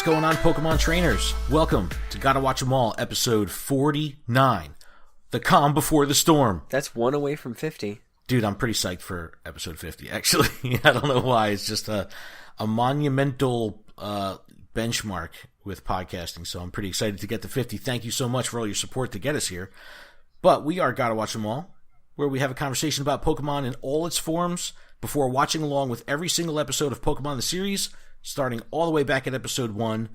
going on, Pokemon trainers? Welcome to Gotta Watch 'Em All, episode 49. The calm before the storm. That's one away from 50. Dude, I'm pretty psyched for episode 50, actually. I don't know why. It's just a monumental benchmark with podcasting, so I'm pretty excited to get to 50. Thank you so much for all your support to get us here. But we are Gotta Watch 'Em All, where we have a conversation about Pokemon in all its forms before watching along with every single episode of Pokemon the series, starting all the way back at episode 1.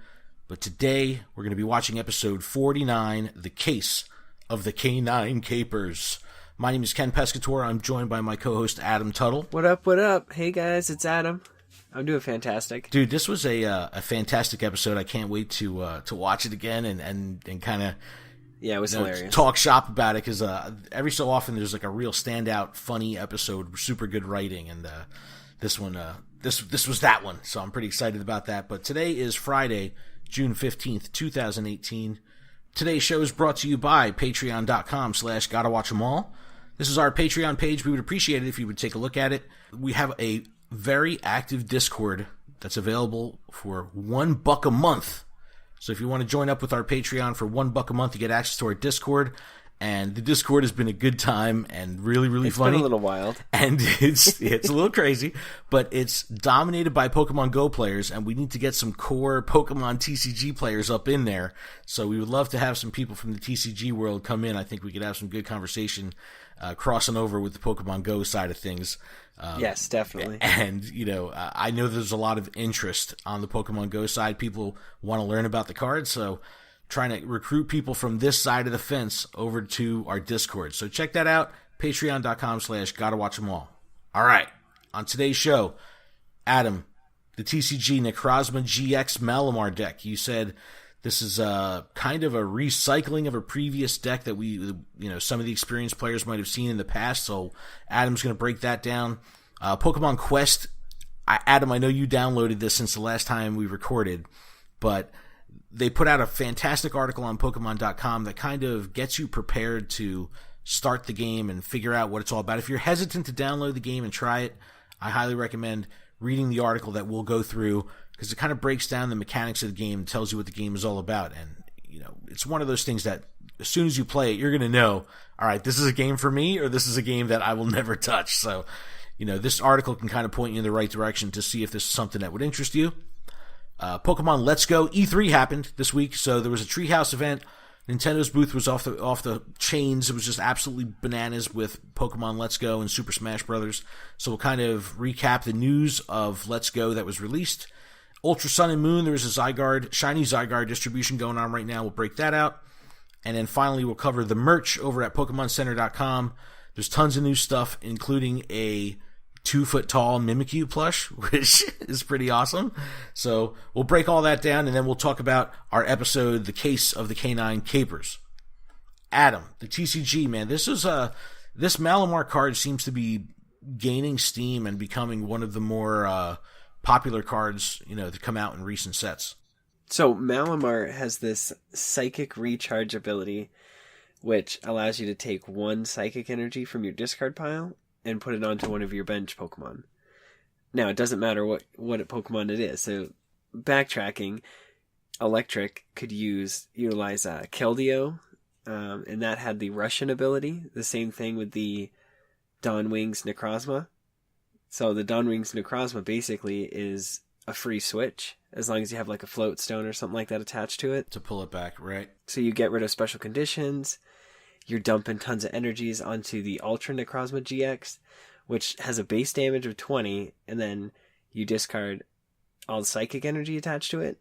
But today, we're going to be watching episode 49, The Case of the K-9 Capers. My name is Ken Pescator. I'm joined by my co-host, Adam Tuttle. What up, what up? Hey, guys, it's Adam. I'm doing fantastic. Dude, this was a fantastic episode. I can't wait to watch it again and kind of... Yeah, it was hilarious. Talk shop about it, because every so often there's like a real standout, funny episode, super good writing, and this one, this was that one, so I'm pretty excited about that. But today is Friday, June 15th, 2018. Today's show is brought to you by patreon.com/gottawatchemall. This is our Patreon page. We would appreciate it if you would take a look at it. We have a very active Discord that's available for $1 a month. So if you want to join up with our Patreon for $1 a month, you get access to our Discord. And the Discord has been a good time and really, really funny. It's been a little wild. And it's a little crazy, but it's dominated by Pokemon Go players, and we need to get some core Pokemon TCG players up in there. So we would love to have some people from the TCG world come in. I think we could have some good conversation crossing over with the Pokemon Go side of things. Yes, definitely. And, I know there's a lot of interest on the Pokemon Go side. People want to learn about the cards, so trying to recruit people from this side of the fence over to our Discord. So check that out, patreon.com/gottawatchemall. All right, on today's show, Adam, the TCG Necrozma GX Malamar deck. You said this is kind of a recycling of a previous deck that some of the experienced players might have seen in the past. So Adam's going to break that down. Pokemon Quest, Adam, I know you downloaded this since the last time we recorded, but they put out a fantastic article on Pokemon.com that kind of gets you prepared to start the game and figure out what it's all about. If you're hesitant to download the game and try it, I highly recommend reading the article that we'll go through, because it kind of breaks down the mechanics of the game and tells you what the game is all about. And, it's one of those things that as soon as you play it, you're going to know, all right, this is a game for me, or this is a game that I will never touch. So, this article can kind of point you in the right direction to see if this is something that would interest you. Pokemon Let's Go E3 happened this week, so there was a Treehouse event. Nintendo's booth was off the chains. It was just absolutely bananas with Pokemon Let's Go and Super Smash Brothers. So we'll kind of recap the news of Let's Go that was released. Ultra Sun and Moon, there was a shiny Zygarde distribution going on right now. We'll break that out. And then finally, we'll cover the merch over at PokemonCenter.com. There's tons of new stuff, including a 2-foot-tall Mimikyu plush, which is pretty awesome. So we'll break all that down, and then we'll talk about our episode, The Case of the K-9 Capers. Adam, the TCG, man, this Malamar card seems to be gaining steam and becoming one of the more popular cards, to come out in recent sets. So Malamar has this psychic recharge ability, which allows you to take one psychic energy from your discard pile and put it onto one of your bench Pokemon. Now, it doesn't matter what Pokemon it is. So, backtracking, Electric could utilize Keldeo, and that had the Russian ability. The same thing with the Dawnwing's Necrozma. So, the Dawnwing's Necrozma basically is a free switch, as long as you have like a float stone or something like that attached to it. To pull it back, right? So, you get rid of special conditions. You're dumping tons of energies onto the Ultra Necrozma GX, which has a base damage of 20, and then you discard all the psychic energy attached to it,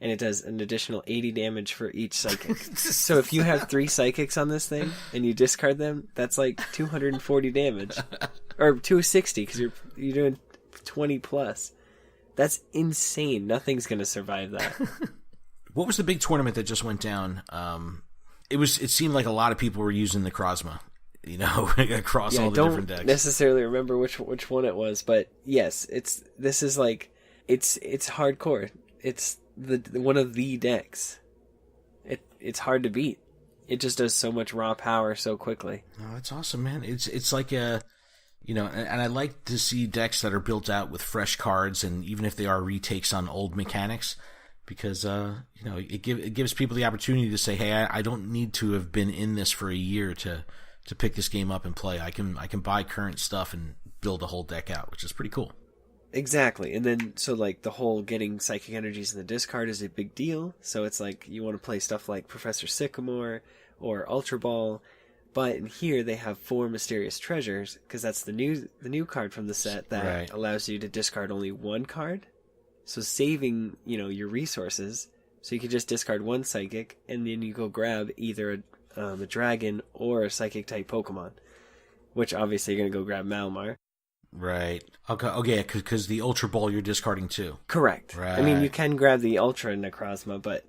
and it does an additional 80 damage for each psychic. So if you have 3 psychics on this thing, and you discard them, that's like 240 damage. Or 260, because you're doing 20 plus. That's insane. Nothing's going to survive that. What was the big tournament that just went down? It seemed like a lot of people were using the Necrozma, across all the different decks. I don't necessarily remember which one it was, but yes, it's hardcore. It's one of the decks. It's hard to beat. It just does so much raw power so quickly. Oh, it's awesome, man. It's like and I like to see decks that are built out with fresh cards, and even if they are retakes on old mechanics, because it gives people the opportunity to say, hey, I don't need to have been in this for a year to pick this game up and play. I can buy current stuff and build a whole deck out, which is pretty cool. Exactly. And then, so like the whole getting psychic energies in the discard is a big deal. So it's like you want to play stuff like Professor Sycamore or Ultra Ball. But in here they have 4 Mysterious Treasures, because that's the new card from the set that allows you to discard only 1 card. So saving, your resources. So you can just discard 1 psychic, and then you go grab either a dragon or a psychic type Pokemon. Which obviously you're going to go grab Malamar. Right. Okay, because the Ultra Ball you're discarding too. Correct. Right. I mean, you can grab the Ultra Necrozma, but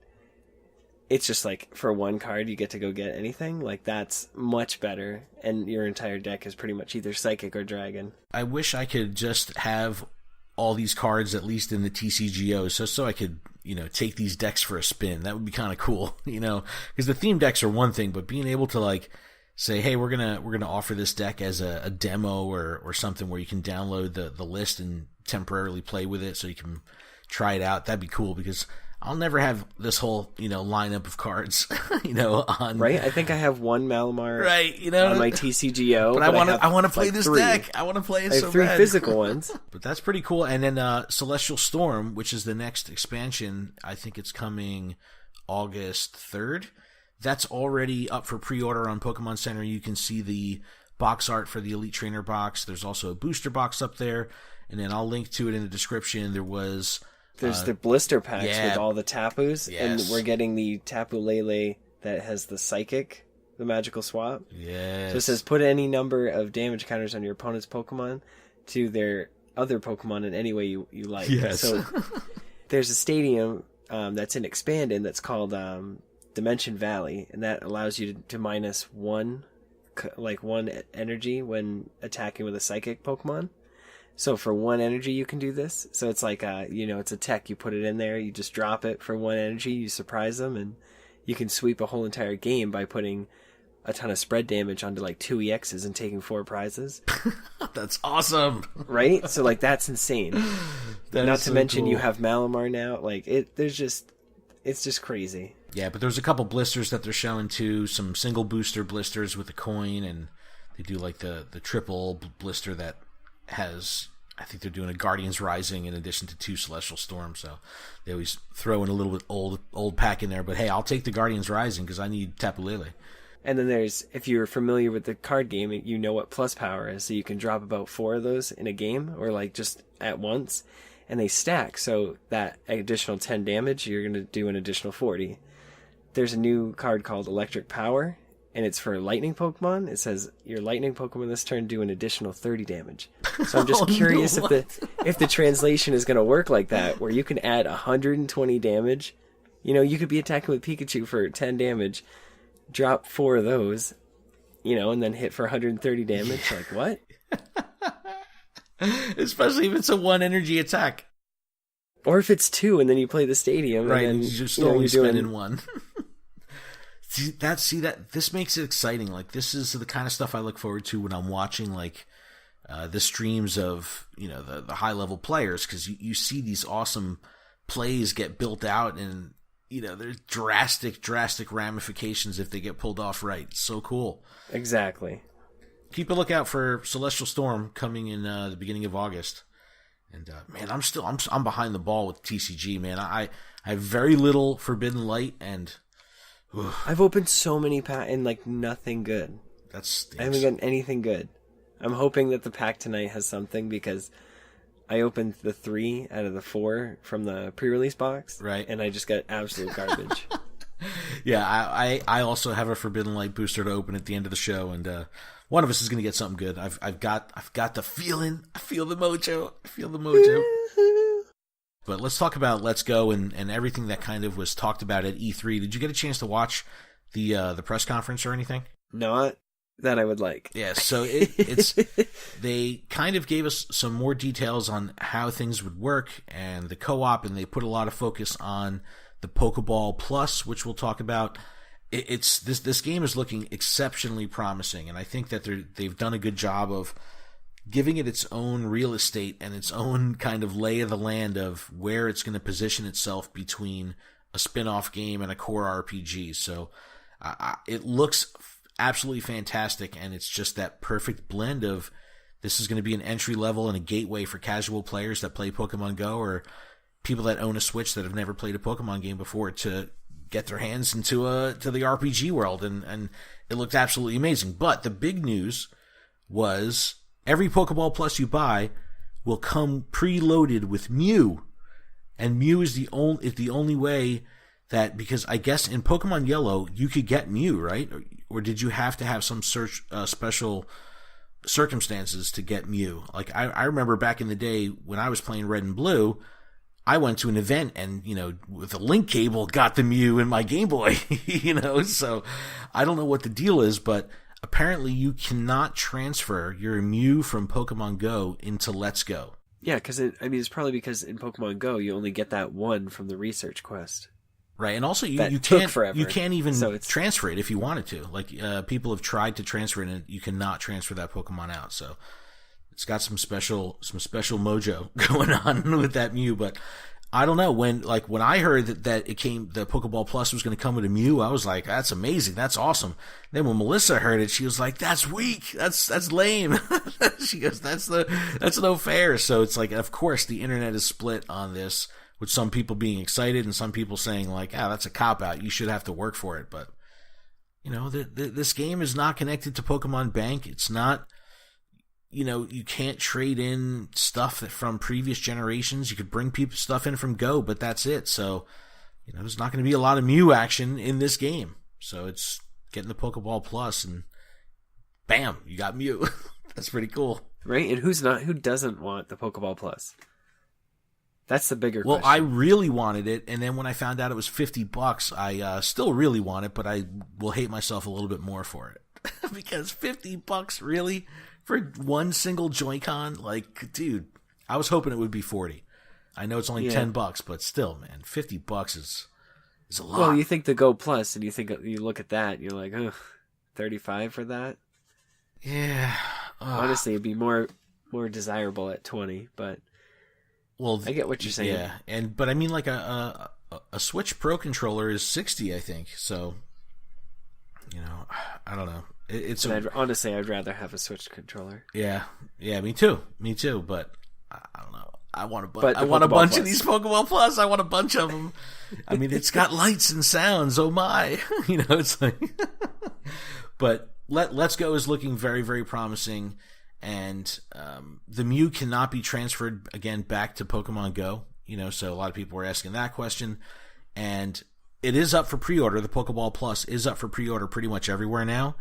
it's just like for 1 card you get to go get anything. Like, that's much better, and your entire deck is pretty much either Psychic or Dragon. I wish I could just have all these cards at least in the TCGO, so I could take these decks for a spin. That would be kind of cool, because the theme decks are one thing, but being able to like say, hey, we're gonna offer this deck as a demo or something where you can download the list and temporarily play with it so you can try it out. That'd be cool, because I'll never have this whole lineup of cards on. Right, I think I have 1 Malamar on my TCGO, but I want to play like this 3 deck. I want to play it. I have 3 bad. Physical ones. But that's pretty cool. And then Celestial Storm, which is the next expansion, I think it's coming August 3rd. That's already up for pre-order on Pokemon Center. You can see the box art for the Elite Trainer box. There's also a booster box up there, and then I'll link to it in the description. There's the blister packs with all the Tapus, yes. And we're getting the Tapu Lele that has the Psychic, the magical swap. Yes. So it says put any number of damage counters on your opponent's Pokemon to their other Pokemon in any way you like. Yes. So there's a stadium that's in Expanded that's called Dimension Valley, and that allows you to minus 1 energy when attacking with a Psychic Pokemon. So for 1 energy you can do this. So it's like it's a tech. You put it in there, you just drop it for 1 energy, you surprise them, and you can sweep a whole entire game by putting a ton of spread damage onto like 2 EXs and taking 4 prizes. That's awesome. Right? So like that's insane. Not to mention cool. You have Malamar now. Like it's just crazy. Yeah, but there's a couple blisters that they're showing too, some single booster blisters with a coin, and they do like the triple blister that has, I think they're doing a Guardians Rising in addition to 2 Celestial Storms, so they always throw in a little bit old pack in there, but hey, I'll take the Guardians Rising because I need Tapu Lele. And then there's, if you're familiar with the card game, you know what plus power is, so you can drop about 4 of those in a game, or like just at once, and they stack, so that additional 10 damage, you're going to do an additional 40. There's a new card called Electric Power, and it's for Lightning Pokemon. It says your Lightning Pokemon this turn do an additional 30 damage. So I'm just curious if the translation is going to work like that, where you can add 120 damage. You could be attacking with Pikachu for 10 damage, drop 4 of those, and then hit for 130 damage. Like, what? Especially if it's a 1 energy attack. Or if it's 2 and then you play the stadium. Right, and then, you're still only spending 1. See that this makes it exciting. Like, this is the kind of stuff I look forward to when I'm watching like the streams of the high level players, because you see these awesome plays get built out, and there's drastic ramifications if they get pulled off right. It's so cool. Exactly. Keep a lookout for Celestial Storm coming in the beginning of August. And man, I'm behind the ball with TCG, man. I have very little Forbidden Light, and I've opened so many packs and like nothing good. That stinks. I haven't gotten anything good. I'm hoping that the pack tonight has something, because I opened the 3 out of the 4 from the pre-release box, right? And I just got absolute garbage. Yeah, I also have a Forbidden Light booster to open at the end of the show, and one of us is going to get something good. I've got the feeling. I feel the mojo. But let's talk about Let's Go and everything that kind of was talked about at E3. Did you get a chance to watch the press conference or anything? Not that I would like. Yeah, so it's they kind of gave us some more details on how things would work and the co-op, and they put a lot of focus on the Pokeball Plus, which we'll talk about. This game is looking exceptionally promising, and I think that they've done a good job of giving it its own real estate and its own kind of lay of the land of where it's going to position itself between a spin-off game and a core RPG. So it looks absolutely fantastic, and it's just that perfect blend of this is going to be an entry level and a gateway for casual players that play Pokemon Go, or people that own a Switch that have never played a Pokemon game before, to get their hands into to the RPG world, and it looked absolutely amazing. But the big news was every Pokeball Plus you buy will come preloaded with Mew, and Mew is the only way that, because I guess in Pokemon Yellow you could get Mew, right? Or did you have to have some special circumstances to get Mew? Like I remember back in the day when I was playing Red and Blue, I went to an event and, with a link cable got the Mew in my Game Boy, so I don't know what the deal is, but apparently you cannot transfer your Mew from Pokemon Go into Let's Go. Yeah, because it's probably because in Pokemon Go you only get that one from the research quest. Right, and also you can't even transfer it if you wanted to. Like people have tried to transfer it, and you cannot transfer that Pokemon out. So it's got some special mojo going on with that Mew. But I don't know, when I heard that the Pokeball Plus was going to come with a Mew, I was like, that's amazing, that's awesome. Then when Melissa heard it, she was like, that's weak, that's lame. She goes, that's no fair. So it's like, of course, the internet is split on this, with some people being excited and some people saying like, that's a cop-out, you should have to work for it. But, this game is not connected to Pokemon Bank. It's not, you can't trade in stuff from previous generations. You could bring stuff in from Go, but that's it. So, there's not going to be a lot of Mew action in this game. So it's getting the Pokeball Plus and bam, you got Mew. That's pretty cool. Right? And who doesn't want the Pokeball Plus? That's the bigger question. Well, I really wanted it, and then when I found out it was $50, I still really want it, but I will hate myself a little bit more for it. Because $50, really? For one single Joy-Con? Like, dude, I was hoping it would be 40. I know it's only $10, but still, man, $50 is a lot. Well, you think the Go Plus, and you look at that, and you're like, oh, 35 for that? Yeah. Honestly, it'd be more desirable at 20, but... Well, I get what you're saying. Yeah, but I mean, like a Switch Pro controller is $60, I think. So, I don't know. Honestly, I'd rather have a Switch controller. Yeah, me too. But I don't know. I want a bunch of these Pokemon Plus. I want a bunch of them. I mean, it's got lights and sounds. Oh my! It's like. But Let's Go is looking very, very promising. And the Mew cannot be transferred again back to Pokemon Go, so a lot of people were asking that question. And it is up for pre-order. The Pokeball Plus is up for pre-order pretty much everywhere now.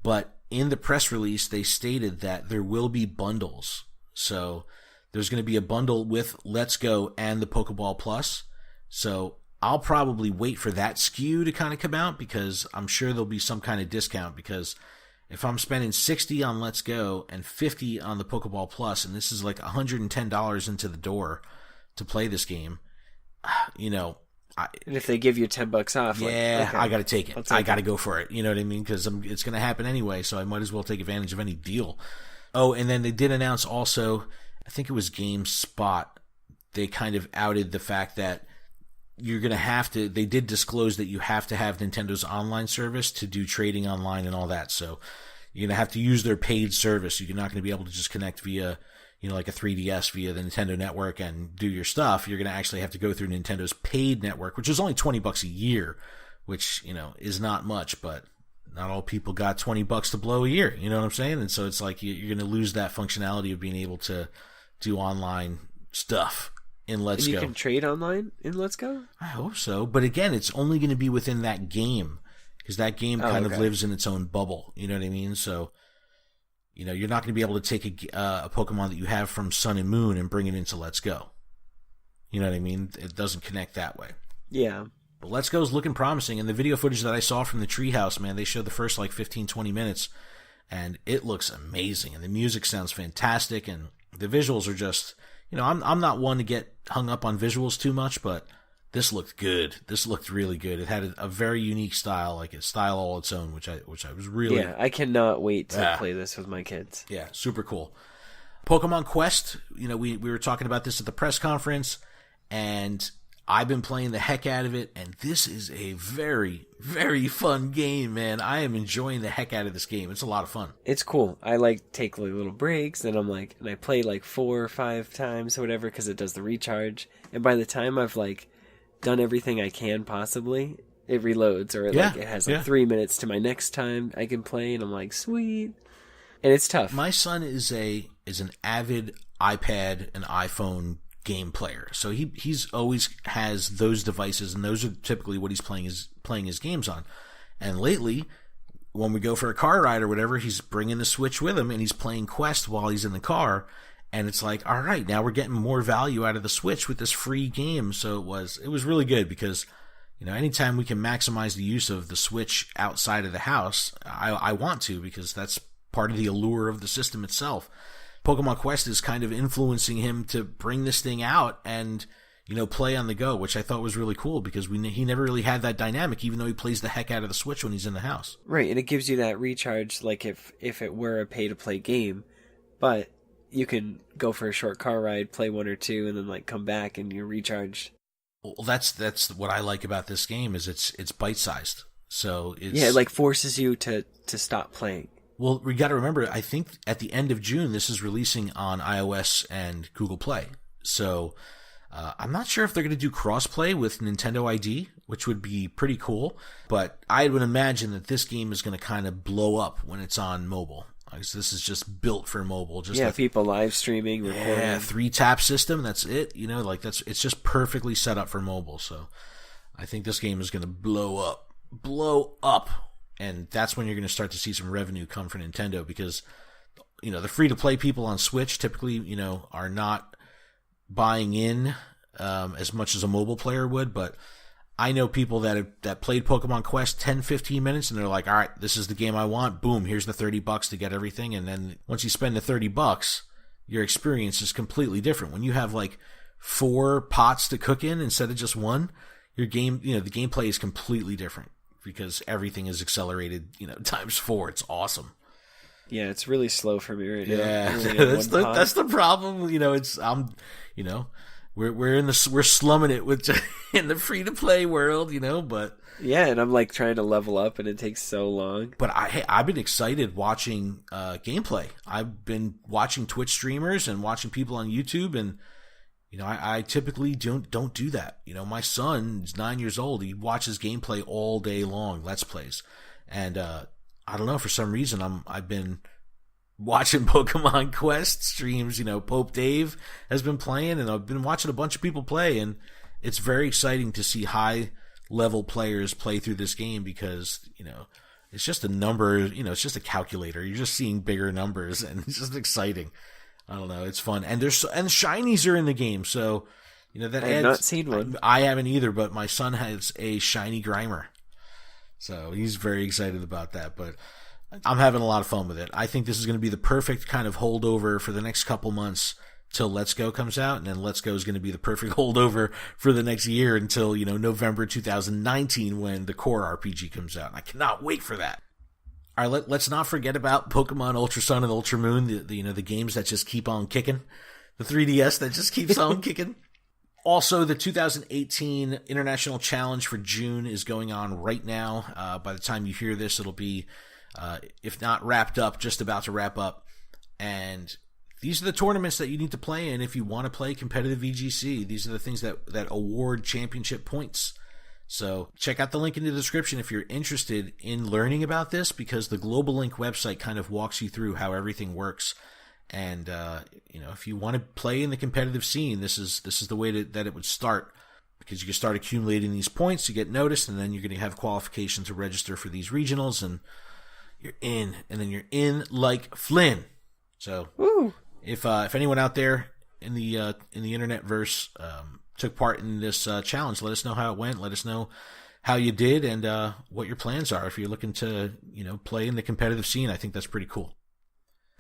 But in the press release, they stated that there will be bundles. So there's going to be a bundle with Let's Go and the Pokeball Plus. So I'll probably wait for that SKU to kind of come out, because I'm sure there'll be some kind of discount, because if I'm spending $60 on Let's Go and $50 on the Pokeball Plus, and this is like $110 into the door to play this game, and if they give you $10 off, okay, I got to take it. I got to go for it. You know what I mean? Because it's going to happen anyway, so I might as well take advantage of any deal. Oh, and then they did announce also, I think it was GameSpot, they kind of outed the fact that you're going to have to, they did disclose that you have to have Nintendo's online service to do trading online and all that. So you're going to have to use their paid service. You're not going to be able to just connect via, like a 3DS via the Nintendo network and do your stuff. You're going to actually have to go through Nintendo's paid network, which is only $20 a year, which, is not much, but not all people got $20 to blow a year. You know what I'm saying? And so it's like you're going to lose that functionality of being able to do online stuff in Let's Go. You can trade online in Let's Go? I hope so. But again, it's only going to be within that game, because that game kind of lives in its own bubble. You know what I mean? So, you're not going to be able to take a Pokemon that you have from Sun and Moon and bring it into Let's Go. You know what I mean? It doesn't connect that way. Yeah. But Let's Go is looking promising. And the video footage that I saw from the treehouse, man, they showed the first 15, 20 minutes, and it looks amazing. And the music sounds fantastic, and the visuals are just... I'm not one to get hung up on visuals too much, but this looked good. This looked really good. It had a very unique style, like a style all its own, which I was really... Yeah, I cannot wait to play this with my kids. Yeah, super cool. Pokemon Quest, we were talking about this at the press conference, and I've been playing the heck out of it, and this is a very, very fun game, man. I am enjoying the heck out of this game. It's a lot of fun. It's cool. I take little breaks, and and I play 4 or 5 times or whatever because it does the recharge. And by the time I've done everything I can possibly, it reloads, or it has 3 minutes to my next time I can play, and I'm like, sweet. And it's tough. My son is an avid iPad and iPhone game player, so he's always has those devices, and those are typically what he's playing his games on. And lately, when we go for a car ride or whatever, he's bringing the Switch with him, and he's playing Quest while he's in the car. And it's like, all right, now we're getting more value out of the Switch with this free game. So it was really good because, anytime we can maximize the use of the Switch outside of the house, I want to, because that's part of the allure of the system itself. Pokemon Quest is kind of influencing him to bring this thing out and, play on the go, which I thought was really cool because he never really had that dynamic, even though he plays the heck out of the Switch when he's in the house. Right, and it gives you that recharge like if it were a pay-to-play game, but you can go for a short car ride, play 1 or 2, and then come back and you're recharged. Well, that's what I like about this game is it's bite-sized. So it forces you to stop playing. Well, we got to remember, I think at the end of June, this is releasing on iOS and Google Play. So I'm not sure if they're going to do cross-play with Nintendo ID, which would be pretty cool. But I would imagine that this game is going to kind of blow up when it's on mobile. This is just built for mobile. People live streaming, recording. Yeah, 3-tap system, that's it. It's just perfectly set up for mobile. So I think this game is going to blow up. And that's when you're going to start to see some revenue come from Nintendo because, the free-to-play people on Switch typically, are not buying in as much as a mobile player would. But I know people that played Pokemon Quest 10, 15 minutes, and they're like, all right, this is the game I want. Boom, here's the $30 to get everything. And then once you spend the $30, your experience is completely different. When you have 4 pots to cook in instead of just one, your game, the gameplay is completely different. Because everything is accelerated, times 4. It's awesome. Yeah, it's really slow for me right now. Yeah, that's the problem. We're slumming it with in the free to play world, but yeah, and I'm trying to level up, and it takes so long. But I've been excited watching gameplay. I've been watching Twitch streamers and watching people on YouTube, and I typically don't do that. My son is 9 years old. He watches gameplay all day long, Let's Plays. And I don't know, for some reason I've been watching Pokemon Quest streams. Pope Dave has been playing, and I've been watching a bunch of people play, and it's very exciting to see high-level players play through this game because, it's just a number, it's just a calculator. You're just seeing bigger numbers, and it's just exciting. I don't know. It's fun, and shinies are in the game, so that I have not seen one. I haven't either, but my son has a shiny Grimer, so he's very excited about that. But I'm having a lot of fun with it. I think this is going to be the perfect kind of holdover for the next couple months till Let's Go comes out, and then Let's Go is going to be the perfect holdover for the next year until November 2019 when the core RPG comes out. And I cannot wait for that. All right, let's not forget about Pokemon Ultra Sun and Ultra Moon, the games that just keep on kicking, the 3DS that just keeps on kicking. Also, the 2018 International Challenge for June is going on right now. By the time you hear this, it'll be, if not wrapped up, just about to wrap up. And these are the tournaments that you need to play in if you want to play competitive VGC. These are the things that award championship points. So check out the link in the description if you're interested in learning about this, because the Global Link website kind of walks you through how everything works. And, if you want to play in the competitive scene, this is the way that it would start, because you can start accumulating these points, you get noticed, and then you're going to have qualification to register for these regionals, and you're in, and then you're in like Flynn. So Woo. If anyone out there in the internet verse, took part in this challenge, let us know how it went. Let us know how you did and what your plans are if you're looking to play in the competitive scene. I think that's pretty cool.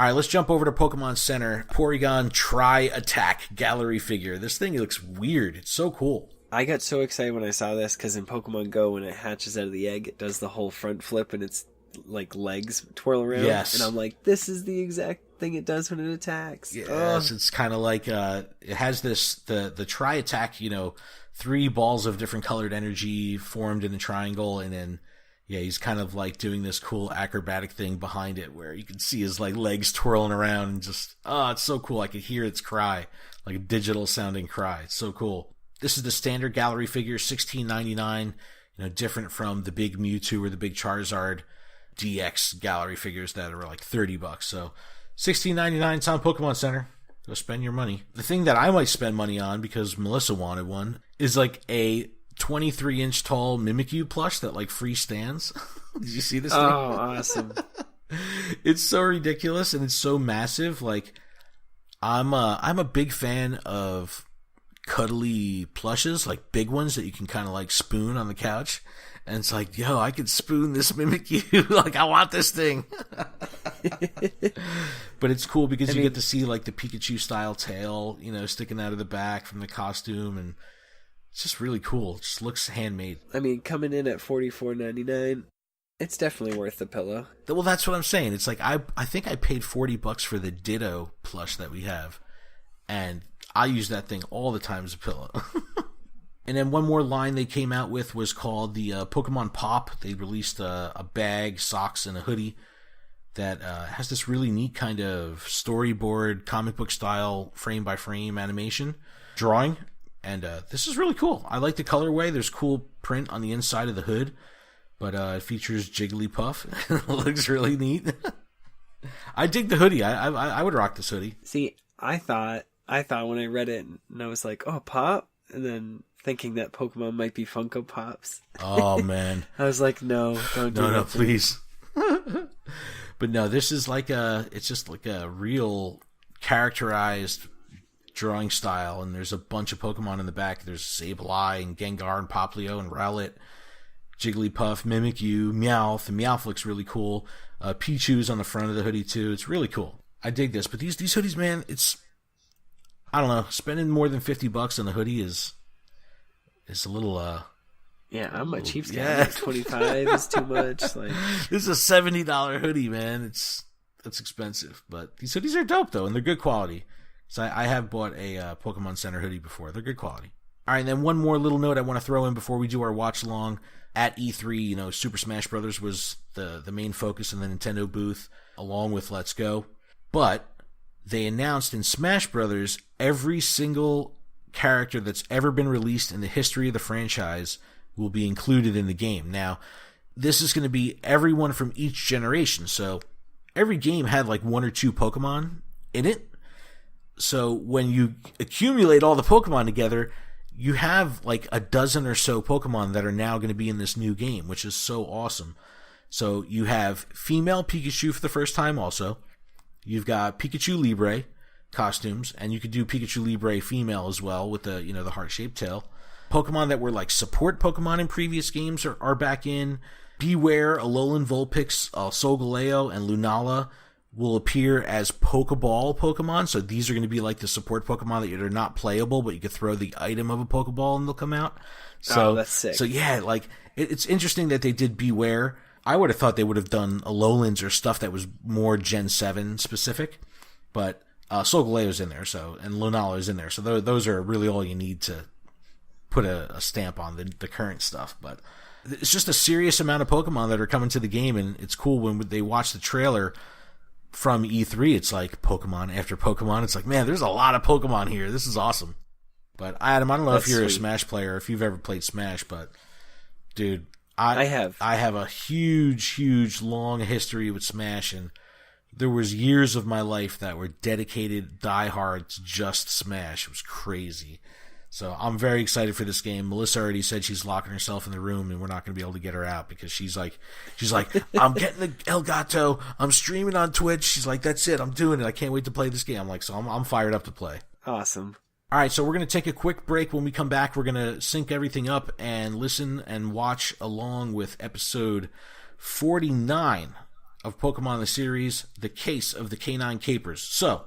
All right, let's jump over to Pokemon Center. Porygon Tri-Attack Gallery figure. This thing looks weird. It's so cool. I got so excited when I saw this because in Pokemon Go, when it hatches out of the egg, it does the whole front flip and its legs twirl around. Yes. And I'm like, this is the exact thing it does when it attacks. Yes, it's kind of like it has this the tri attack. 3 balls of different colored energy formed in a triangle, and then he's kind of like doing this cool acrobatic thing behind it, where you can see his like legs twirling around and just it's so cool. I could hear its cry, like a digital sounding cry. It's so cool. This is the standard gallery figure, $16.99. Different from the big Mewtwo or the big Charizard DX gallery figures that are like $30. So $16.99. It's on Pokemon Center. Go spend your money. The thing that I might spend money on, because Melissa wanted one, is like a 23-inch tall Mimikyu plush that like free stands. Did you see this thing? Oh, awesome. It's so ridiculous and it's so massive. Like I'm a big fan of cuddly plushes, like big ones that you can kind of like spoon on the couch. And it's like, yo, I could spoon this Mimikyu. Like, I want this thing. But it's cool because you get to see like the Pikachu style tail, sticking out of the back from the costume, and it's just really cool. It just looks handmade. I mean, coming in at $44.99, it's definitely worth the pillow. Well, that's what I'm saying. It's like I think I paid $40 for the Ditto plush that we have, and I use that thing all the time as a pillow. And then one more line they came out with was called the Pokemon Pop. They released a bag, socks, and a hoodie that has this really neat kind of storyboard, comic book style, frame-by-frame animation drawing. And this is really cool. I like the colorway. There's cool print on the inside of the hood, but it features Jigglypuff. It looks really neat. I dig the hoodie. I would rock this hoodie. See, I thought when I read it, and I was like, oh, Pop? And then thinking that Pokemon might be Funko Pops. Oh, man. I was like, no, don't do that. No, please. But no, this is like it's just like a real characterized drawing style, and there's a bunch of Pokemon in the back. There's Sableye and Gengar and Popplio and Rowlet, Jigglypuff, Mimikyu, Meowth. The Meowth looks really cool. Pichu's on the front of the hoodie too. It's really cool. I dig this. But these hoodies, man, I don't know, spending more than $50 on the hoodie is a little yeah, I'm a cheapskate. Yeah. Like 25 is too much. Like, this is a $70 hoodie, man. That's expensive, but these hoodies are dope though, and they're good quality. So I have bought a Pokemon Center hoodie before. They're good quality. All right, and then one more little note I want to throw in before we do our watch along. At E3, Super Smash Brothers was the main focus in the Nintendo booth, along with Let's Go. But they announced in Smash Brothers every single character that's ever been released in the history of the franchise will be included in the game. Now, this is going to be everyone from each generation. So every game had like 1 or 2 Pokemon in it. So when you accumulate all the Pokemon together, you have like a dozen or so Pokemon that are now going to be in this new game, which is so awesome. So you have female Pikachu for the first time also. You've got Pikachu Libre costumes, and you could do Pikachu Libre female as well with the, the heart-shaped tail. Pokemon that were like support Pokemon in previous games are back in. Beware, Alolan Vulpix, Solgaleo, and Lunala will appear as Pokeball Pokemon. So these are going to be like the support Pokemon that are not playable, but you could throw the item of a Pokeball and they'll come out. So that's sick. So yeah, like it's interesting that they did Beware. I would have thought they would have done Alolans or stuff that was more Gen 7 specific, but Solgaleo's in there, and Lunala's in there. So those are really all you need to put a stamp on the current stuff. But it's just a serious amount of Pokemon that are coming to the game, and it's cool when they watch the trailer from E3. It's like Pokemon after Pokemon. It's like, man, there's a lot of Pokemon here. This is awesome. But Adam, I don't know if you're a Smash player, if you've ever played Smash, but dude, I have a huge, long history with Smash, and there was years of my life that were dedicated diehard to just Smash. It was crazy. So I'm very excited for this game. Melissa already said she's locking herself in the room, and we're not going to be able to get her out because she's like, I'm getting the Elgato. I'm streaming on Twitch. She's like, that's it. I'm doing it. I can't wait to play this game. I'm like, so I'm fired up to play. Awesome. All right, so we're going to take a quick break. When we come back, we're going to sync everything up and listen and watch along with episode 49 of Pokemon the series, The Case of the K-9 Capers. So,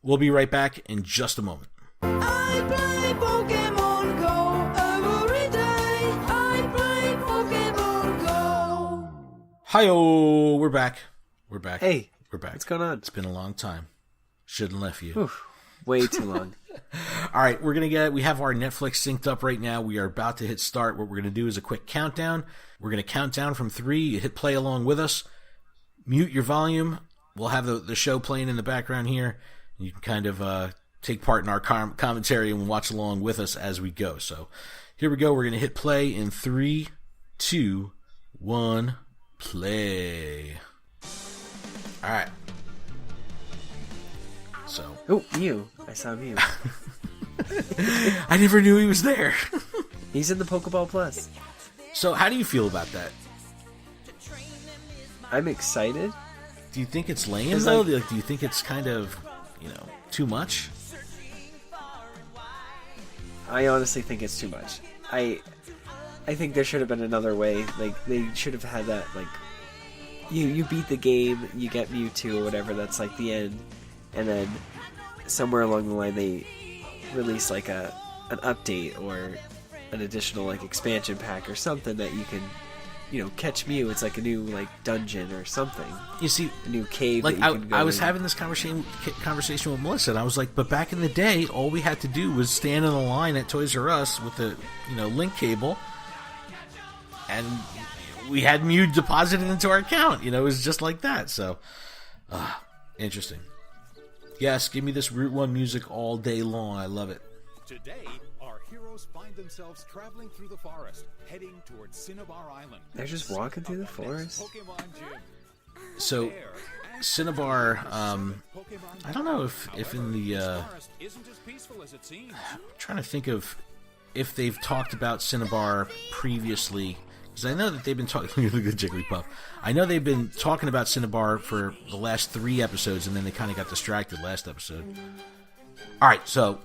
we'll be right back in just a moment. I play Pokemon Go every day. I play Pokemon Go. Hi-oh, we're back. Hey, We're back. what's going on? It's been a long time. Shouldn't left you. Whew, way too long. All right, we have our Netflix synced up right now. We are about to hit start. What we're going to do is a quick countdown. We're going to count down from 3. You hit play along with us. Mute your volume. We'll have the show playing in the background here. You can kind of take part in our commentary and watch along with us as we go. So here we go. We're going to hit play in 3, 2, 1, play. All right. So. Oh, Mew. I saw Mew. I never knew he was there. He's in the Pokeball Plus. So how do you feel about that? I'm excited. Do you think it's lame, though? Like, do you think it's kind of, too much? I honestly think it's too much. I think there should have been another way. Like, they should have had that, like, you beat the game, you get Mewtwo or whatever, that's like the end. And then somewhere along the line they release like an update or an additional like expansion pack or something that you can, catch Mew. It's like a new like dungeon or something. You see, a new cave. Like that you can go I was in. having this conversation with Melissa, and I was like, but back in the day, all we had to do was stand in a line at Toys R Us with the link cable, and we had Mew deposited into our account. It was just like that. So, interesting. Yes, give me this Route 1 music all day long. I love it. Today, our heroes find themselves traveling through the forest, heading towards Cinnabar Island. They're just walking through the forest. POKéMON gym. So, Cinnabar, I don't know if in the, I'm trying to think of if they've talked about Cinnabar previously, because I know that they've been talking, look at Jigglypuff. I know they've been talking about Cinnabar for the last 3 episodes, and then they kind of got distracted last episode. All right, so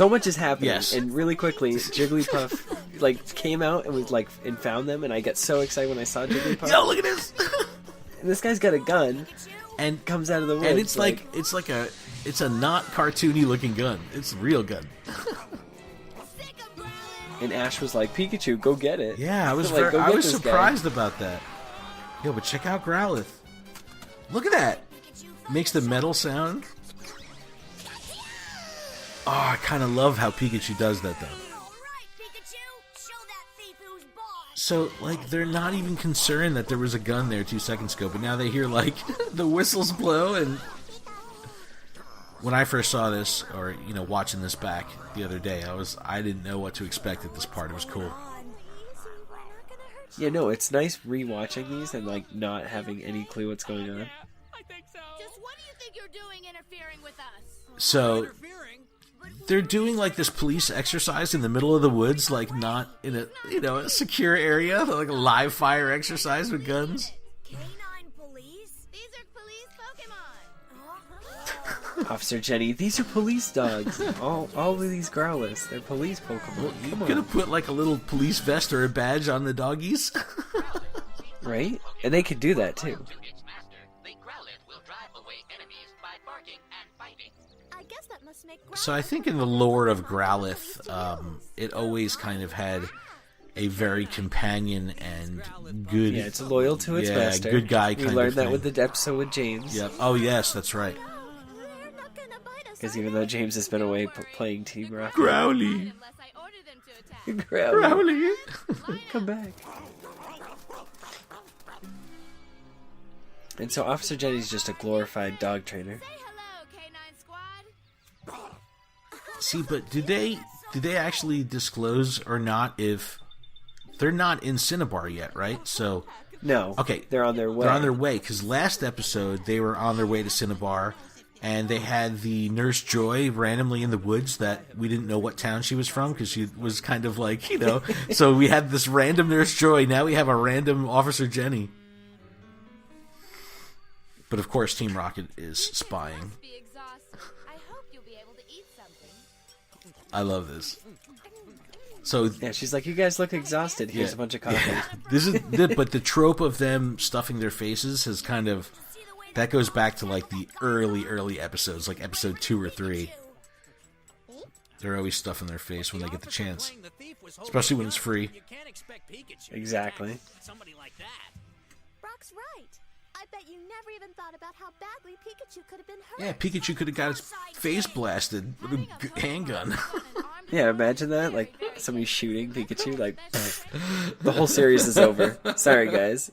much is happening, yes. And really quickly, Jigglypuff like came out and was like and found them, and I got so excited when I saw Jigglypuff. Yo, look at this! And this guy's got a gun and comes out of the woods, and it's it's a not cartoony looking gun. It's a real gun. And Ash was like, "Pikachu, go get it." Yeah, I was like, I was surprised about that. Yo, but check out Growlithe. Look at that. Makes the metal sound. Oh, I kind of love how Pikachu does that, though. So, like, they're not even concerned that there was a gun there 2 seconds ago, but now they hear, like, the whistles blow, and when I first saw this, or, watching this back the other day, I didn't know what to expect at this part. It was cool. Yeah, no, it's nice rewatching these and, like, not having any clue what's going on. I think so. Just what do you think you're doing interfering with us? So, they're doing, like, this police exercise in the middle of the woods, like, not in a, a secure area, like a live fire exercise with guns. K-9 police? These are police Pokemon. Officer Jenny, these are police dogs. all of these Growlithe, they're police Pokemon. Well, you Come could on. have put, like, a little police vest or a badge on the doggies. Right? And they could do that, too. So I think in the lore of Growlithe, it always kind of had a very companion and good... Yeah, it's loyal to its master. Good guy kind of thing. We learned that with the episode with James. Yep. Oh, yes, that's right. Because even though James has been away playing Team Rocket. Growly! Unless I order them to attack. Growly. Growly! Come back. And so Officer Jenny's just a glorified dog trainer. Say hello, K-9 squad. See, but do they actually disclose or not if... They're not in Cinnabar yet, right? So... No. Okay. They're on their way. They're on their way, because last episode, they were on their way to Cinnabar, and they had the Nurse Joy randomly in the woods that we didn't know what town she was from, because she was kind of like, so we had this random Nurse Joy, now we have a random Officer Jenny. But of course, Team Rocket is spying. Must be exhausted. I hope you'll be able to eat something. I love this. So Yeah, she's like, you guys look exhausted. Here's a bunch of coffee. but the trope of them stuffing their faces has kind of, that goes back to like the early episodes, like episode 2 or 3. They're always stuffing their face when they get the chance, especially when it's free. Exactly. Somebody like that. Brock's right. I bet you never even thought about how badly Pikachu could have been hurt. Yeah, Pikachu could have got his face blasted with a handgun. Yeah, imagine that. Like, somebody shooting Pikachu. Like, the whole series is over. Sorry, guys.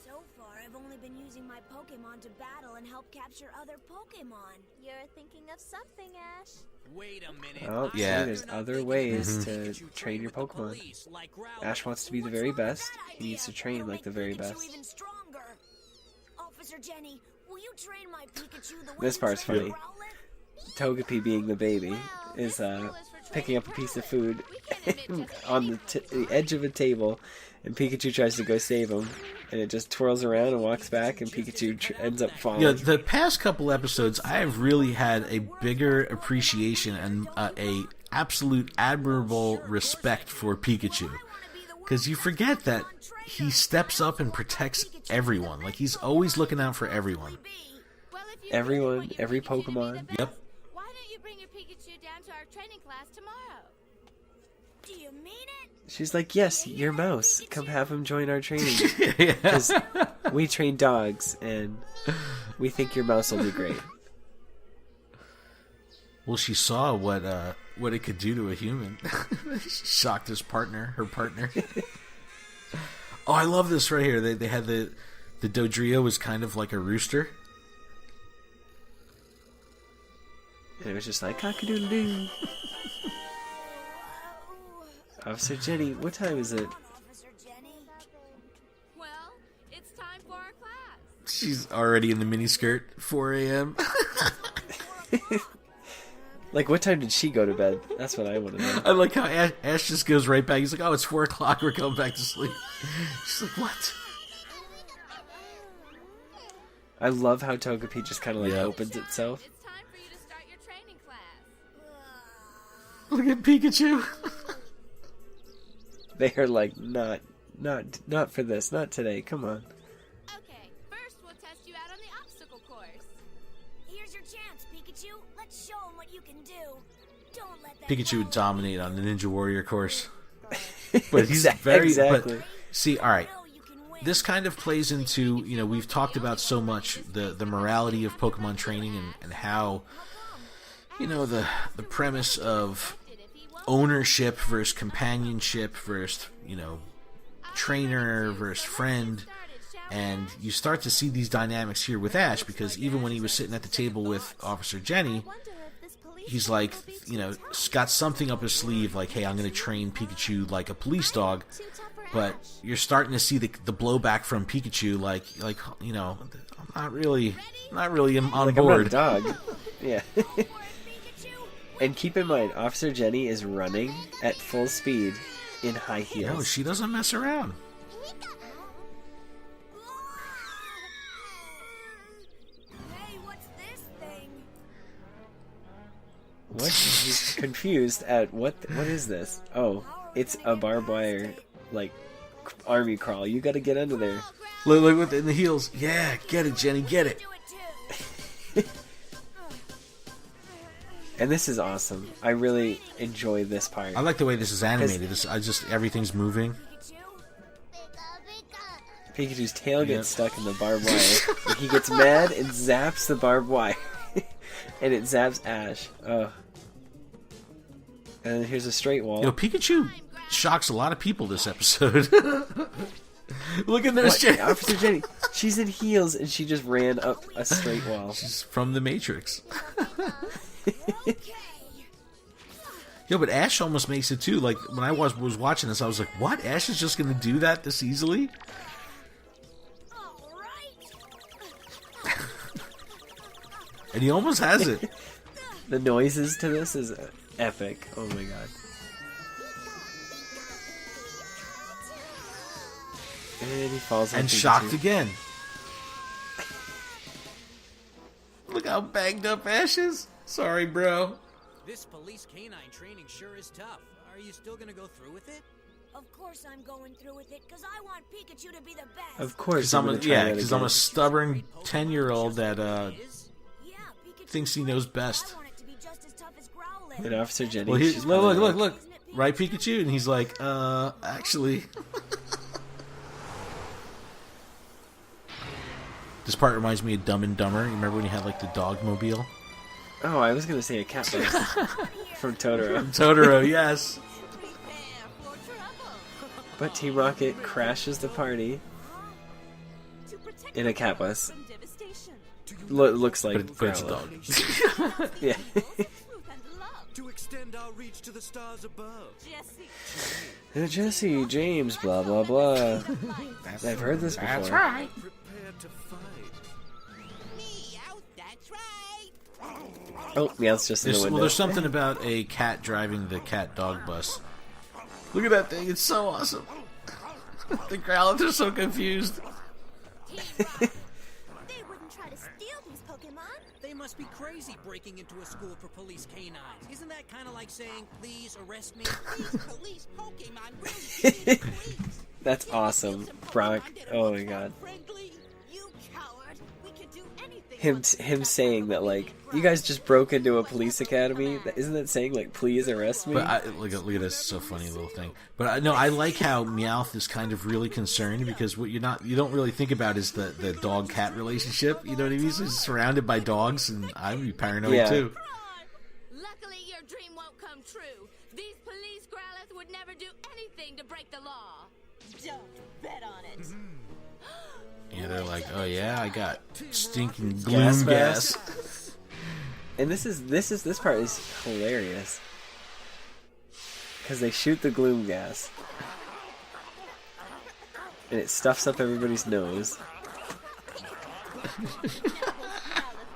So far, I've only been using my Pokemon to battle and help capture other Pokemon. You're thinking of something, Ash. Wait a minute. Oh, Yeah. see, there's other ways to train your Pokemon. Ash wants to be the very best. He needs to train like the very best. Even stronger. Officer Jenny, will you train my Pikachu the way This you part's trained funny. Rowlet? Togepi, being the baby, is picking up a piece of food on the edge of a table, and Pikachu tries to go save him, and it just twirls around and walks back, and Pikachu ends up falling. Yeah, the past couple episodes, I have really had a bigger appreciation and a absolute admirable respect for Pikachu. Because you forget that he steps up and protects everyone. Like, he's always looking out for everyone. Well, if you Everyone, really want your every Pikachu to be Pokemon. the best, Yep. why don't you bring your Pikachu down to our training class tomorrow? Do you mean it? She's like, yes, your mouse. Come have him join our training. Yeah. Because we train dogs, and we think your mouse will be great. Well, she saw what it could do to a human. She shocked her partner. Oh, I love this right here. They had the Dodrio was kind of like a rooster. And it was just like, cock-a-doodle-doo. Officer Jenny, what time is it? Officer Jenny. Well, it's time for our class. She's already in the miniskirt. 4 a.m. Like, what time did she go to bed? That's what I want to know. I like how Ash just goes right back. He's like, "Oh, it's 4 o'clock. We're going back to sleep." She's like, "What?" I love how Togepi just kind of like Yeah. opens itself. It's time for you to start your training class. Look at Pikachu. They are like, not for this, not today. Come on. Okay, first we'll test you out on the obstacle course. Here's your chance, Pikachu. Let's show him what you can do. Don't let that Pikachu would Rowlet dominate on the Ninja Warrior course, but he's very. Exactly. But see, all right. know you can win. This kind of plays into, we've talked about so much the morality of Pokemon training and how, the premise of ownership versus companionship versus, trainer versus friend. And you start to see these dynamics here with Ash, because even when he was sitting at the table with Officer Jenny, he's like, got something up his sleeve, like, hey, I'm going to train Pikachu like a police dog. But you're starting to see the blowback from Pikachu, like I'm not really on Like, I'm not a board. dog. Yeah. And keep in mind, Officer Jenny is running at full speed in high heels. No, she doesn't mess around. Hey, what's this thing? What? He's confused at what is this? Oh, it's a barbed wire, like, army crawl. You gotta get under there. Look within the heels. Yeah, get it, Jenny, get it. Do it too. And this is awesome. I really enjoy this part. I like the way this is animated. Everything's moving. Pikachu? Pikachu's tail gets Yeah. stuck in the barbed wire. And he gets mad and zaps the barbed wire. And it zaps Ash. Oh. And here's a straight wall. Pikachu shocks a lot of people this episode. Look at this, What? Jenny. Officer Jenny, she's in heels and she just ran up a straight wall. She's from the Matrix. Okay. Yo, but Ash almost makes it too. Like, when I was watching this, I was like, what? Ash is just going to do that this easily? All right. And he almost has it. The noises to this is epic. Oh my god. And he falls on And Pikachu. shocked again. Look how banged up Ash is. Sorry, bro. This police canine training sure is tough. Are you still gonna go through with it? Of course I'm going through with it, because I want Pikachu to be the best. Of course, Because I'm, gonna try that I'm a again. stubborn 10-year-old that Is? Yeah, Pikachu. thinks he knows best. I want it to be just as tough as Growlithe. And Officer Jenny. Well, she's look, probably look, like, look. Right, Pikachu? And he's like, actually. This part reminds me of Dumb and Dumber. You remember when you had like the dog mobile? Oh, I was gonna say a cat bus from Totoro. Totoro, yes. But Team Rocket crashes the party in a cat bus. Looks like But it's a Growlithe. dog. Yeah. To extend our reach to the stars above. Jesse, James, blah blah blah. I've heard this before. That's right. Prepare to fight. Oh, Meowth's just in the window. Well, there's something about a cat driving the cat dog bus. Look at that thing. It's so awesome. The Growlithe are so confused. They wouldn't try to steal these Pokemon. They must be crazy breaking into a school for police canines. Isn't that kind of like saying, please arrest me? Please police Pokemon. Really, please. That's awesome. Brock. Oh my god. You coward. We can do anything. Him saying that, like, you guys just broke into a police academy. Isn't that saying, like, please arrest me? But look at this so funny little thing. But no, I like how Meowth is kind of really concerned because what you don't really think about is the dog cat relationship. You know what I mean? He's surrounded by dogs, and I'd be paranoid too. Luckily, your dream won't come true. These police Growlithe would never do anything to break the law. Don't bet on it. Yeah, they're like, oh yeah, I got stinking Gas gloom mask. gas. And this part is hilarious. Because they shoot the gloom gas. And it stuffs up everybody's nose. Growlithe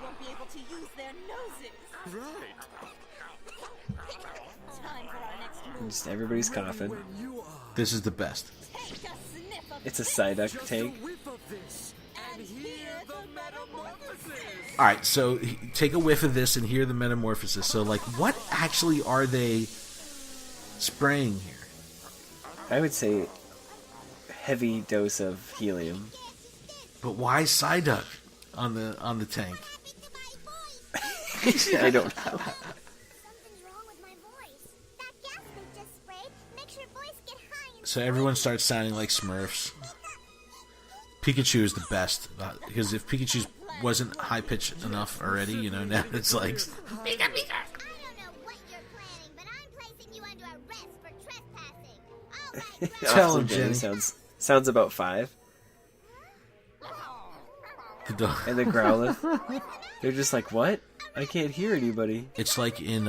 won't be able to use their noses. Time for our next And move. just everybody's coughing. This is the best. Take a sniff of It's a Psyduck tank. and hear the metamorphosis. All right, so take a whiff of this and hear the metamorphosis. So, like, what actually are they spraying here? I would say heavy dose of helium. But why Psyduck on the tank? I don't know. Something's wrong with my voice. That gas they just sprayed makes your voice get high and So everyone starts sounding like Smurfs. Pikachu is the best because if Pikachu wasn't high pitched enough already, you know, now it's like I don't know what you're planning, but I'm placing you under arrest for trespassing. All right, Tell him, Officer Jenny Jenny. sounds about 5. the dog. And the Growlithe, they're just like, what? I can't hear anybody. It's like in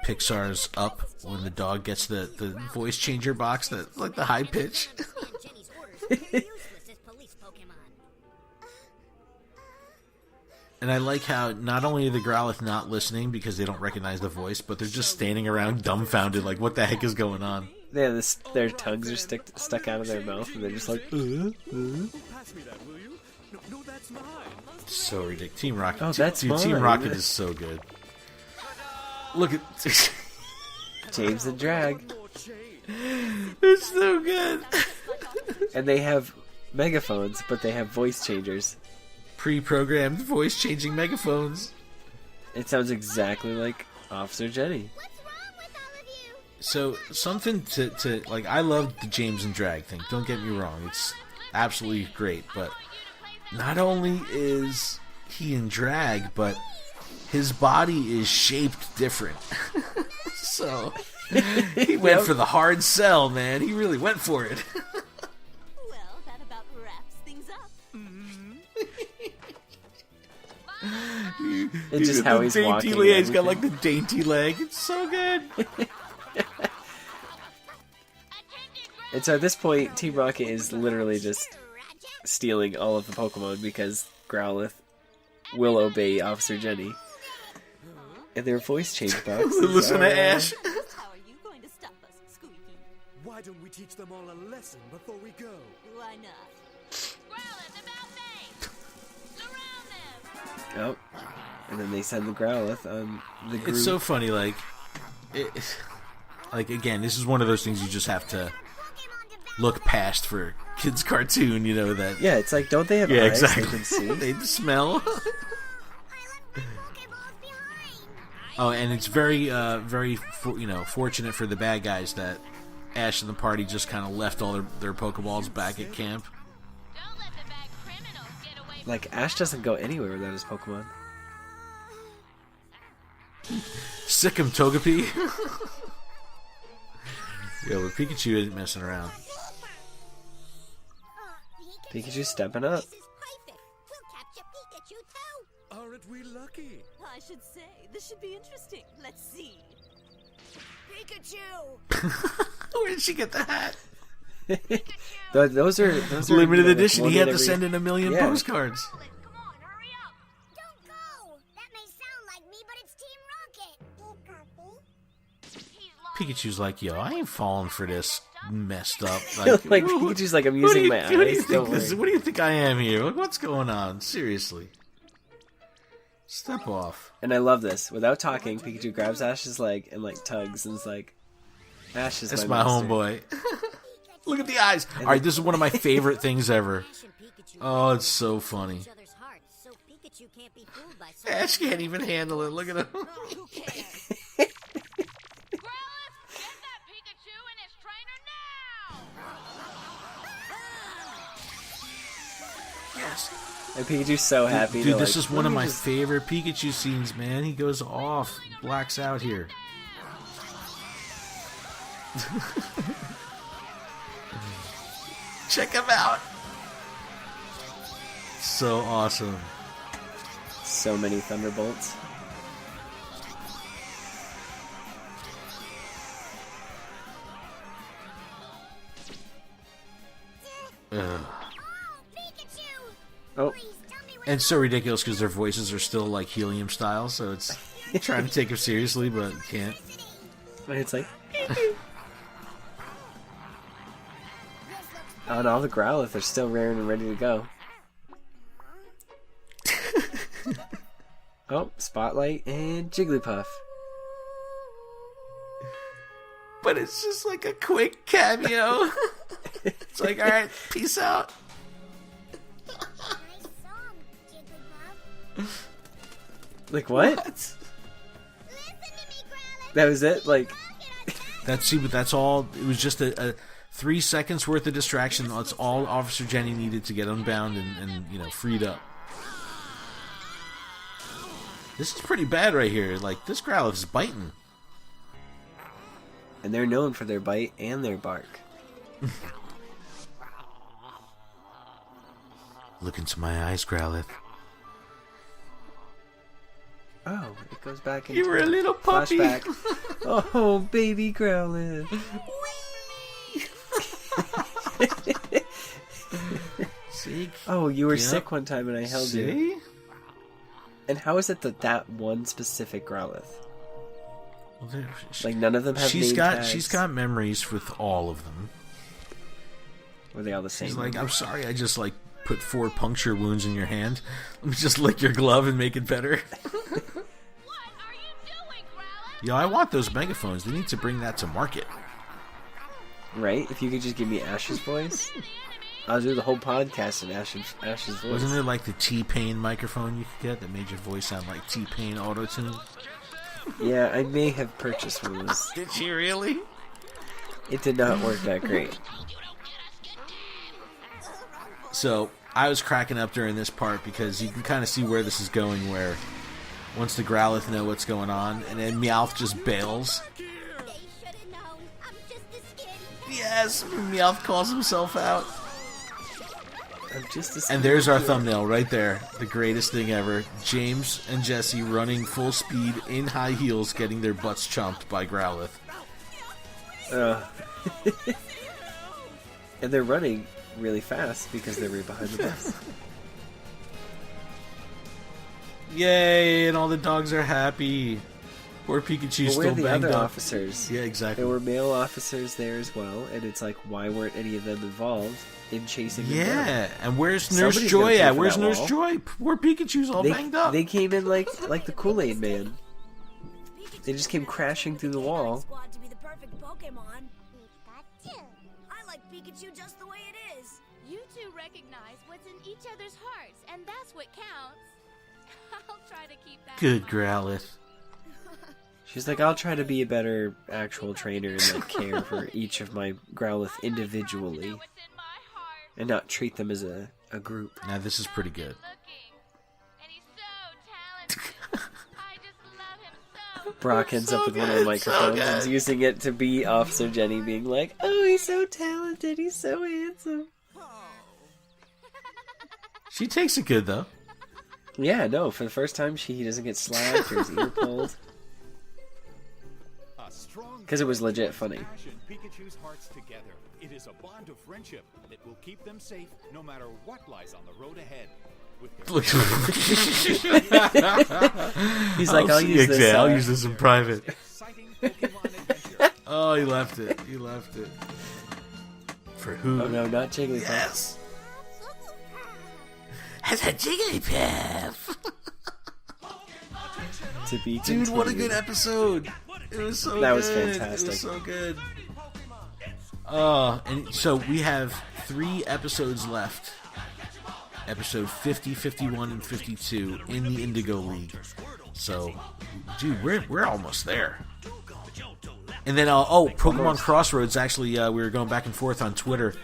Pixar's Up when the dog gets the voice changer box that's like the high pitch. Jenny's orders are useless as police Pokemon. And I like how not only are the Growlithe not listening because they don't recognize the voice, but they're just standing around dumbfounded, like what the heck is going on? Yeah, their tongues are stuck out of their mouth, and they're just like, Pass me that, will you? No, that's mine. So ridiculous. Team Rocket. Oh, that's Dude, Team mine. Rocket is so good. Look at James and Drag. it's so good. And they have megaphones, but they have voice changers. Pre-programmed voice changing megaphones. It sounds exactly like Officer Jenny. What's wrong with all of you? So something to like. I love the James and Drag thing. Don't get me wrong; it's absolutely great. But not only is he in drag, but his body is shaped different. So he went for the hard sell, man. He really went for it. Well, that about wraps things up. It's just how he's dainty walking. leg. and He's got like everything. the dainty leg. It's so good. And so at this point, Team Rocket is literally just stealing all of the Pokemon because Growlithe will obey Officer Jenny. And their voice change boxes. Listen to are- Ash. How are you going to stop us, Squeaky? Why don't we teach them all a lesson before we go? Why not? Growlithe about face! Surround them! Oh. And then they send the Growlithe on the group. It's so funny, like again, this is one of those things you just have to look past for kids' cartoon. You know that. Yeah, it's like, don't they have Yeah, eyes exactly. they can see? They smell. I left my Pokeballs behind. Oh, and it's very, fortunate for the bad guys that Ash and the party just kind of left all their Pokeballs back at camp. Don't let the bad criminals get away Like, Ash doesn't go anywhere without his Pokemon. Sick him, Togepi. Yo, but Pikachu isn't messing around. Pikachu's stepping up. This is perfect. We'll capture Pikachu too. Aren't we lucky? I should say, this should be interesting. Let's see. Pikachu! Where did she get the hat? Those are Limited like, edition. one He had in to every- send in 1 million Yeah. postcards. Come on, hurry up. Don't go. That may sound like me, but it's Team Rocket. Pikachu's like, yo, I ain't falling for this messed up. Like, Pikachu's like, I'm using my what do you eyes. think Don't this, worry. what do you think I am here? What's going on? Seriously. Step off. And I love this. Without talking, Pikachu grabs Ash's leg and like tugs and is like, Ash is That's my my master. homeboy. Look at the eyes. All right, this is one of my favorite things ever. Oh, it's so funny. Each other's hearts, so Pikachu can't be fooled by Ash can't even handle it. Look at him. Growlithe, get that Pikachu and his trainer now! Yes. And Pikachu's so happy. Dude, to, this like, is one of let me my just- favorite Pikachu scenes, man. He goes off, blacks out here. Check him out. So awesome. So many Thunderbolts. Ugh. Pikachu. Oh, Please tell me what And it's so ridiculous because their voices are still like helium style, so it's trying to take him seriously, but can't. and it's like. Oh, and all the Growlithe are still raring and ready to go. Oh, Spotlight and Jigglypuff. But it's just like a quick cameo. It's like, all right, peace out. nice song, Jigglypuff. Like, what? Listen to me, Growlithe. That was it? Like, But that's all. It was just a 3 seconds worth of distraction. That's all Officer Jenny needed to get unbound and freed up. This is pretty bad right here. Like, this Growlithe is biting. and they're known for their bite and their bark. Look into my eyes, Growlithe. Oh, it goes back into You were a little puppy. Flashback. Oh, baby Growlithe. See? Oh, you were Yep. sick one time and I held you. See? And how is it that one specific Growlithe? Well, there- Like, none of them have she's name got tags? she's got memories with all of them. Were they all the same? She's like, I'm sorry, I just like put 4 puncture wounds in your hand. Let me just lick your glove and make it better. What are you doing, Growlithe? Yo, I want those megaphones. They need to bring that to market. Right? If you could just give me Ash's voice, I'll do the whole podcast in Ash's voice. Wasn't there like the T-Pain microphone you could get that made your voice sound like T-Pain auto-tune? Yeah, I may have purchased one of those. Did she really? It did not work that great. So, I was cracking up during this part because you can kind of see where this is going, where once the Growlithe know what's going on, and then Meowth just bails. They should have known. I'm just a scaredy Yes, Meowth calls himself out. I'm just a And there's our thumbnail right there. The greatest thing ever. James and Jesse running full speed in high heels, getting their butts chomped by Growlithe. And they're running really fast because they're right behind the bus. Yay, and all the dogs are happy. Poor Pikachu's But where are still the banged other up. officers? Yeah, exactly. There were male officers there as well, and it's like, why weren't any of them involved in chasing them down? Yeah, and where's Nurse Somebody's Joy gonna pay at? for Where's that Nurse wall. Joy? Poor Pikachu's all banged up. They came in like the Kool-Aid Man. They just came crashing through the wall. Squad to be the perfect Pokemon. Pikachu. I like Pikachu just the way it is. You two recognize what's in each other's hearts, and that's what counts. I'll try to keep that Good in mind. Growlithe. She's like, I'll try to be a better actual trainer and like care for each of my Growlithe individually. Know what's in my heart. and not treat them as a group. Now this is pretty good. And he's so talented. I just love him so. Brock ends up with one of the microphones and using it to be Officer Jenny, being like, "Oh, he's so talented. He's so handsome." She takes it good though. Yeah, no. For the first time, he doesn't get slapped or his ear pulled. Because it was legit funny. Pikachu's hearts together. It is a bond of friendship that will keep them safe no matter what lies on the road ahead. He's like, I'll use this. I'll use this in private. Oh, he left it. He left it. For who? Oh no, not Jigglypuff. Yes. Has a Jigglypuff. To be Dude, what a continued. good episode. It was so That good. was fantastic. It was so good. And so we have 3 episodes left. Episode 50, 51, and 52 in the Indigo League. So, dude, we're almost there. And then, Pokemon Crossroads, actually, we were going back and forth on Twitter,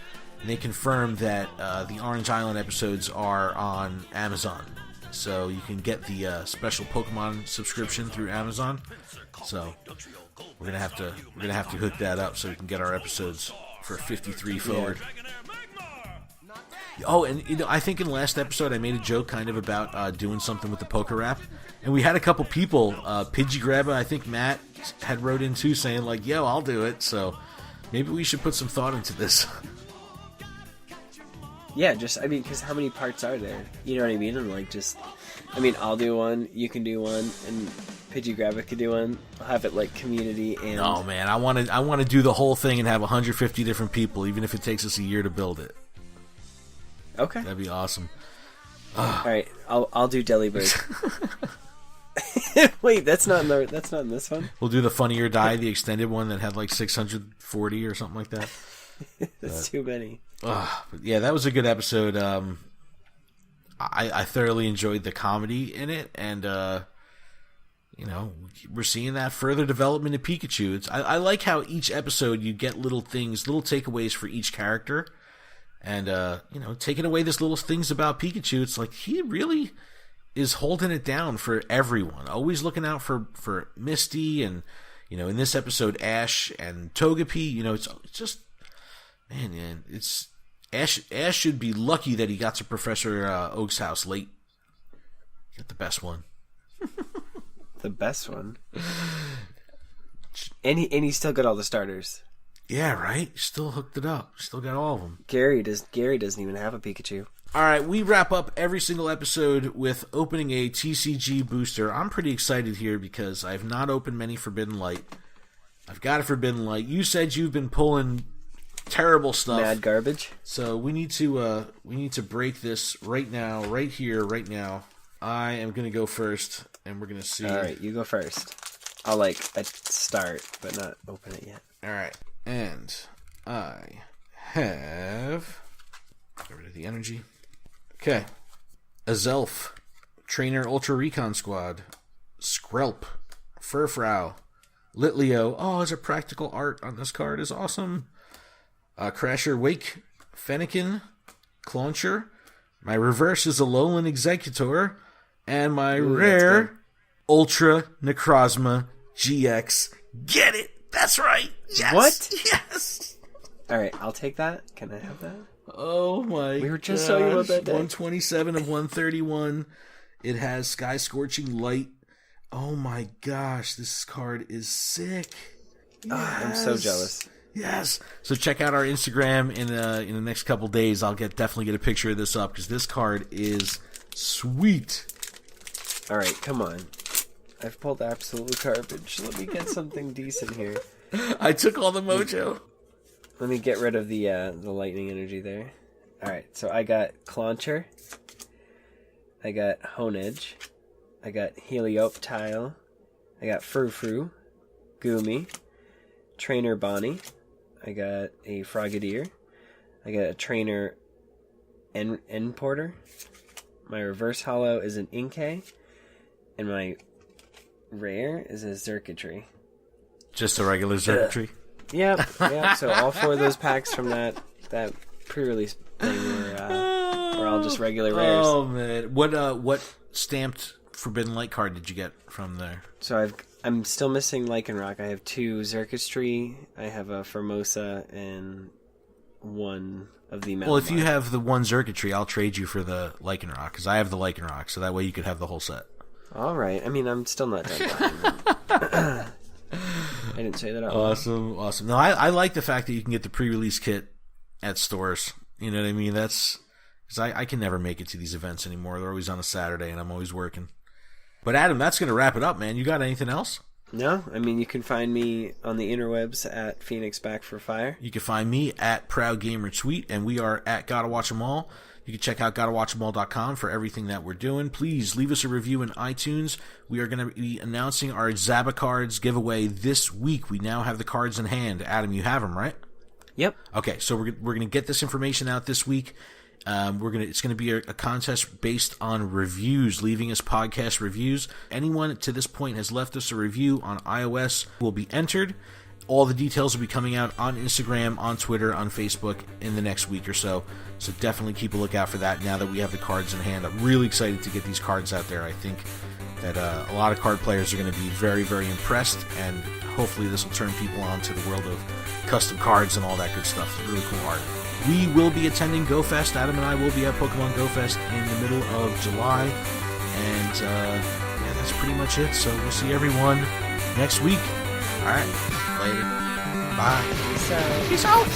and they confirmed that the Orange Island episodes are on Amazon. So you can get the special Pokemon subscription through Amazon. So we're gonna have to hook that up so we can get our episodes for 53 forward. Oh, and I think in the last episode I made a joke kind of about doing something with the Poké Rap, and we had a couple people, Pidgey Grabba, I think Matt had wrote in too, saying like, "Yo, I'll do it." So maybe we should put some thought into this. Yeah, because how many parts are there? You know what I mean? And I'll do one, you can do one, and Pidgey Grabba could do one. I'll have it like community and... Oh man, I want to do the whole thing and have 150 different people, even if it takes us a year to build it. Okay. That'd be awesome. Alright, I'll do Delibird. Wait, that's not in this one? We'll do the Funny or Die, the extended one that had like 640 or something like that. That's too many. But yeah, that was a good episode. I thoroughly enjoyed the comedy in it, and we're seeing that further development of Pikachu. I like how each episode you get little things, little takeaways for each character, and taking away this little things about Pikachu. It's like he really is holding it down for everyone, always looking out for Misty, and in this episode Ash and Togepi. It's just, man, it's Ash should be lucky that he got to Professor Oak's house late. Get the best one. The best one. And he still got all the starters. Yeah, right? Still hooked it up. Still got all of them. Gary doesn't even have a Pikachu. All right, we wrap up every single episode with opening a TCG booster. I'm pretty excited here because I've not opened many Forbidden Light. I've got a Forbidden Light. You said you've been pulling terrible stuff. Mad garbage. So we need to break this right now, right here, right now. I am going to go first, and we're going to see. All right, you go first. I'll start, but not open it yet. All right, and I have. Get rid of the energy. Okay, Azelf, Trainer Ultra Recon Squad, Skrelp, Furfrou, Litleo. Oh, there's a practical art on this card. Is awesome. Crasher Wake, Fennekin, Clauncher. My reverse is a Alolan Executor. And my rare, Ultra Necrozma GX. Get it! That's right! Yes! What? Yes! Alright, I'll take that. Can I have that? Oh my god. We were just talking about that day. 127 of 131. It has Sky Scorching Light. Oh my gosh, this card is sick. Yes. I'm so jealous. Yes. So check out our Instagram in the next couple days. I'll definitely get a picture of this up because this card is sweet. All right, come on. I've pulled absolute garbage. Let me get something decent here. I took all the mojo. Let me get rid of the lightning energy there. All right, so I got Clauncher. I got Honedge. I got Helioptile. I got Furfrou. Goomy. Trainer Bonnie. I got a Frogadier. I got a Trainer N-Porter. My reverse holo is an Inkay. And my rare is a Xurkitree. Just a regular Xurkitree? Yep. So all 4 of those packs from that pre-release thing or all just regular rares. Oh man, what stamped Forbidden Light card did you get from there? So I'm still missing Lycanroc. I have 2 Xerkestry, I have a Formosa, and 1 of the Malamar. Well, if you have the 1 Xerketry, I'll trade you for the Lycanroc, because I have the Lycanroc, so that way you could have the whole set. All right. I mean, I'm still not done. I didn't say that out loud. Awesome. No, I like the fact that you can get the pre-release kit at stores. You know what I mean? That's because I can never make it to these events anymore. They're always on a Saturday, and I'm always working. But Adam, that's going to wrap it up, man. You got anything else? No, I mean, you can find me on the interwebs at Phoenix Back for Fire. You can find me at Proud Gamer Tweet, and we are at Gotta Watch 'Em All. You can check out GottaWatch'Em.com for everything that we're doing. Please leave us a review in iTunes. We are going to be announcing our Zaba cards giveaway this week. We now have the cards in hand. Adam, you have them, right? Yep. Okay, so we're going to get this information out this week. It's going to be a contest based on reviews, leaving us podcast reviews. Anyone to this point has left us a review on iOS will be entered. All the details will be coming out on Instagram, on Twitter, on Facebook in the next week or so. So definitely keep a lookout for that now that we have the cards in hand. I'm really excited to get these cards out there. I think that a lot of card players are going to be very, very impressed, and hopefully this will turn people on to the world of custom cards and all that good stuff. It's really cool art. We will be attending GoFest. Adam and I will be at Pokemon GoFest in the middle of July. And yeah, that's pretty much it. So we'll see everyone next week. All right. Later. Bye. So... Peace out.